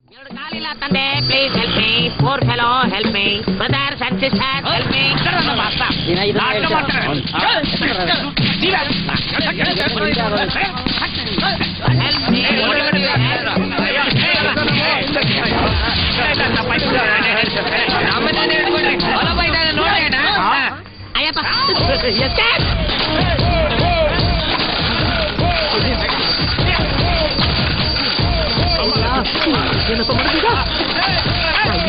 Sunday, please help me. Poor fellow, help me. Brothers and sisters, help me.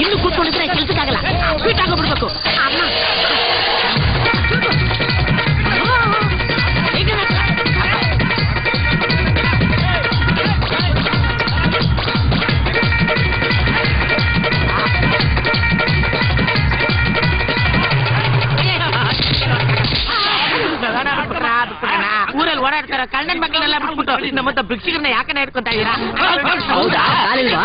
ಇನ್ನು ಕೂತ್ಕೊಂಡಿದ್ರೆ ಕೆಲ್ಸಕ್ಕಾಗಲ್ಲ fit ಆಗೋಗ್ಬಿಡ್ಬೇಕು ಅಮ್ಮ ಊರಲ್ಲಿ ಓಡಾಡ್ತಾರ ಕಳ್ಳನ್ ಮಕ್ಕಳೆಲ್ಲ ಬಿಟ್ಬಿಟ್ಟು ನಮ್ಮಂತ ಭಿಕ್ಷಕರನ್ನ ಯಾಕನ್ನ ಇಟ್ಕೊಂತ ಇದೀರಾ? ಹೌದಾ? ಕಾಲಿಲ್ವಾ?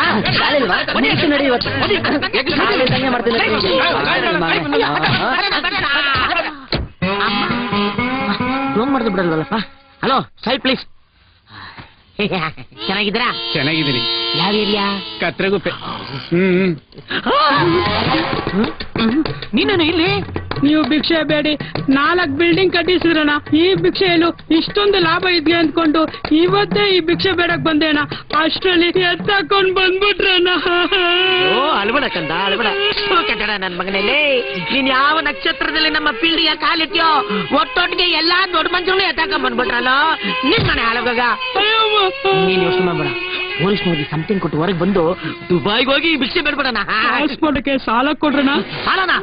ಫೋನ್ ಮಾಡಿದ್ರು ಬಿಡಲ್ವಲ್ಲಪ್ಪ. Hello side please. ಚೆನ್ನಾಗಿದ್ದೀರಾ? ಚೆನ್ನಾಗಿದ್ದೀನಿ. ಯಾವ ಏರಿಯಾ? ಕತ್ರಗುಪ್ಪೆ. ನೀನು ಇಲ್ಲಿ? ನೀವು ಭಿಕ್ಷೆ ಬೇಡಿ 4 ಬಿಲ್ಡಿಂಗ್ ಕಟ್ಟಿಸಿದ್ರಣ. ಈ ಭಿಕ್ಷೆಯಲ್ಲೂ ಇಷ್ಟೊಂದು ಲಾಭ ಇದೆಯಾ ಅಂದ್ಕೊಂಡು ಇವತ್ತೇ ಈ ಭಿಕ್ಷೆ ಬೇಡಕ್ ಬಂದೇಣ. ಅಷ್ಟರಲ್ಲಿ ಎತ್ತಾಕೊಂಡ್ ಬಂದ್ಬಿಟ್ರಣ. ಓ ಅಲ್ಬೇಡ ಕಂದ ಅಲ್ಬೇಡ. ಕಟ್ಟಡ ನನ್ ಮಗನಲ್ಲಿ ನೀನ್ ಯಾವ ನಕ್ಷತ್ರದಲ್ಲಿ ನಮ್ಮ ಪೀಳಿಗೆಯ ಕಾಲಿಟ್ಯೋ ಒಟ್ಟೊಟ್ಟಿಗೆ ಎಲ್ಲಾ ದೊಡ್ಡ ಮನುಷ್ಯರು ಎತ್ತಾಕೊಂಡ್ ಬಂದ್ಬಿಟ್ರಲ್ಲ. ನಿನ್ ಮನೆ ಹಾಳಾಗ ನೀನ್ ಯೋಚನೆ ಮಾಡ್ಬೇಡ. ಪೊಲೀಸ್ನವ್ರಿಗೆ ಸಮಥಿಂಗ್ ಕೊಟ್ಟು ಹೊರಗೆ ಬಂದು ದುಬೈಗೆ ಹೋಗಿ ಭಿಕ್ಷೆ ಬೇಡ್ಬೇಡಣ. ಪಾಸ್ಪೋರ್ಟ್ಗೆ ಸಾಲ ಕೊಡ್ರಣ. ಸಾಲನಾ?